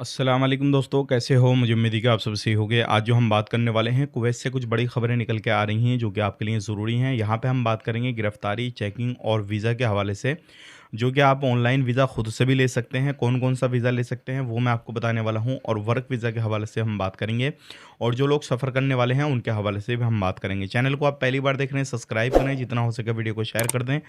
अस्सलाम वालेकुम दोस्तों, कैसे हो? मुझे उम्मीद है कि आप सब सही होंगे। आज जो हम बात करने वाले हैं, कुवैत से कुछ बड़ी खबरें निकल के आ रही हैं जो कि आपके लिए ज़रूरी हैं। यहाँ पे हम बात करेंगे गिरफ्तारी, चेकिंग और वीज़ा के हवाले से, जो कि आप ऑनलाइन वीज़ा खुद से भी ले सकते हैं। कौन-कौन सा वीज़ा ले सकते हैं, वो मैं आपको बताने वाला हूँ और वर्क वीज़ा के हवाले से हम बात करेंगे और जो लोग सफ़र करने वाले हैं, उनके हवाले से भी हम बात करेंगे। चैनल को आप पहली बार देख रहे हैं, सब्सक्राइब करें, जितना हो सके वीडियो को शेयर कर दें।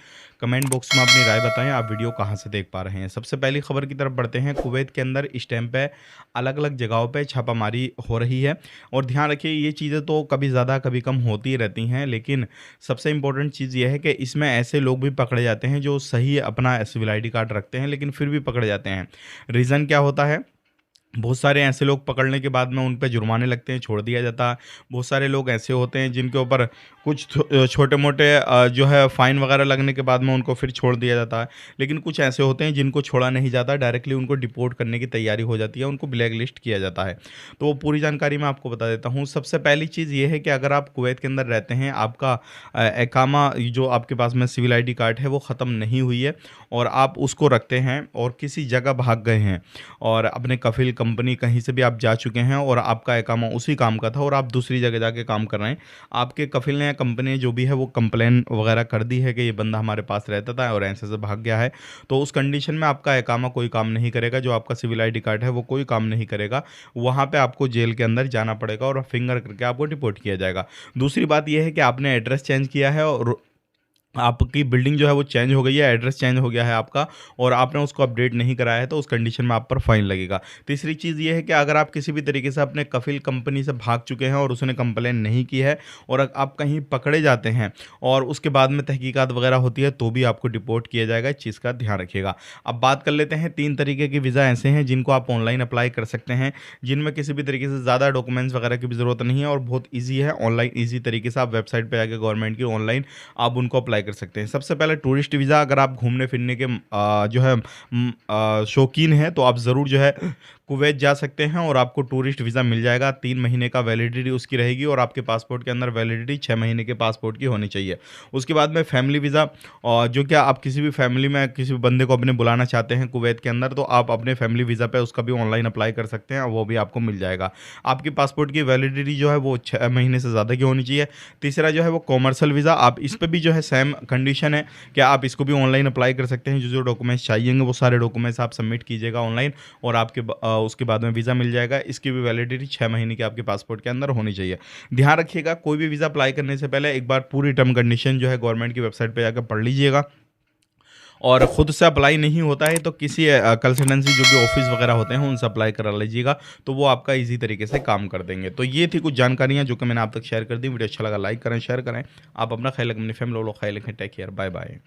कमेंट बॉक्स में अपनी राय बताएँ, आप वीडियो कहाँ से देख पा रहे हैं। सबसे पहली खबर की तरफ बढ़ते हैं। कुवैत के अंदर इस टाइम पे अलग-अलग जगहों पे छापामारी हो रही है और ध्यान रखिए ये चीज़ें तो कभी ज़्यादा कभी कम होती ही रहती हैं, लेकिन सबसे इम्पोर्टेंट चीज़ ये है कि इसमें ऐसे लोग भी पकड़े जाते हैं जो सही अपना सिविल आईडी कार्ड रखते हैं, लेकिन फिर भी पकड़े जाते हैं। रीज़न क्या होता है? बहुत सारे ऐसे लोग पकड़ने के बाद में उन पे जुर्माने लगते हैं, छोड़ दिया जाता है। बहुत सारे लोग ऐसे होते हैं जिनके ऊपर कुछ छोटे-मोटे जो है फ़ाइन वगैरह लगने के बाद में उनको फिर छोड़ दिया जाता है। लेकिन कुछ ऐसे होते हैं जिनको छोड़ा नहीं जाता, डायरेक्टली उनको डिपोर्ट करने की तैयारी हो जाती है, उनको ब्लैक लिस्ट किया जाता है। तो वो पूरी जानकारी मैं आपको बता देता हूँ। सबसे पहली चीज़ ये है कि अगर आप कुवैत के अंदर रहते हैं, आपका इकामा जो आपके पास में सिविल आईडी कार्ड है वो ख़त्म नहीं हुई है और आप उसको रखते हैं और किसी जगह भाग गए हैं और अपने कफ़ील कंपनी कहीं से भी आप जा चुके हैं और आपका इकामा उसी काम का था और आप दूसरी जगह जाके काम कर रहे हैं। आपके कफ़ील ने या कंपनी ने जो भी है वो कंप्लेन वगैरह कर दी है कि ये बंदा हमारे पास रहता था और ऐसे से भाग गया है। तो उस कंडीशन में आपका इकामा कोई काम नहीं करेगा, जो आपका सिविल आईडी कार्ड है वो कोई काम नहीं करेगा। वहाँ पे आपको जेल के अंदर जाना पड़ेगा और फिंगर करके आपको डिपोर्ट किया जाएगा। दूसरी बात ये है कि आपने एड्रेस चेंज किया है और आपकी बिल्डिंग जो है वो चेंज हो गई है, एड्रेस चेंज हो गया है आपका और आपने उसको अपडेट नहीं कराया है, तो उस कंडीशन में आप पर फाइन लगेगा। तीसरी चीज़ ये है कि अगर आप किसी भी तरीके से अपने कफ़ील कंपनी से भाग चुके हैं और उसने कंप्लेन नहीं की है और आप कहीं पकड़े जाते हैं और उसके बाद में तहकीकात वगैरह होती है, तो भी आपको डिपोर्ट किया जाएगा। इस चीज़ का ध्यान रखिएगा। अब बात कर लेते हैं, 3 तरीके के वीज़ा ऐसे हैं जिनको आप ऑनलाइन अप्लाई कर सकते हैं, जिनमें किसी भी तरीके से ज़्यादा डॉक्यूमेंट्स वगैरह की भी ज़रूरत नहीं है और बहुत ईज़ी है। ऑनलाइन ईज़ी तरीके से आप वेबसाइट पे जाके गवर्नमेंट की ऑनलाइन आप उनको अप्लाई कर सकते हैं। सबसे पहले टूरिस्ट वीज़ा, अगर आप घूमने-फिरने के जो है शौकीन हैं, तो आप ज़रूर जो है कुवैत जा सकते हैं और आपको टूरिस्ट वीज़ा मिल जाएगा। 3 महीने का वैलिडिटी उसकी रहेगी और आपके पासपोर्ट के अंदर वैलिडिटी 6 महीने के पासपोर्ट की होनी चाहिए। उसके बाद में फैमिली वीज़ा, जो कि आप किसी भी फैमिली में किसी भी बंदे को अपने बुलाना चाहते हैं कुवैत के अंदर, तो आप अपने फैमिली वीज़ा पे उसका भी ऑनलाइन अप्लाई कर सकते हैं और वो भी आपको मिल जाएगा। आपके पासपोर्ट की वैलिडिटी जो है वो 6 महीने से ज़्यादा की होनी चाहिए। तीसरा जो है वो कॉमर्शियल वीज़ा, आप इस पे भी जो है सेम कंडीशन है कि आप इसको भी ऑनलाइन अप्लाई कर सकते हैं। जो डॉक्यूमेंट्स चाहिएंगे वो सारे डॉक्यूमेंट्स आप सबमिट कीजिएगा ऑनलाइन और उसके बाद में वीज़ा मिल जाएगा। इसकी भी वैलिडिटी 6 महीने की आपके पासपोर्ट के अंदर होनी चाहिए। ध्यान रखिएगा, कोई भी वीज़ा अप्लाई करने से पहले एक बार पूरी टर्म कंडीशन जो है गवर्नमेंट की वेबसाइट पे जाकर पढ़ लीजिएगा और खुद से अप्लाई नहीं होता है तो किसी कंसल्टेंसी जो भी ऑफिस वगैरह होते हैं उनसे अप्लाई करा लीजिएगा, तो वो आपका ईज़ी तरीके से काम कर देंगे। तो ये थी कुछ जानकारियाँ जो कि मैंने आप तक शेयर कर दी। वीडियो अच्छा लगा लाइक करें, शेयर करें। आप अपना ख्याल रखें, अपनी फैमिली वालों का ख्याल रखें। Take care, bye bye.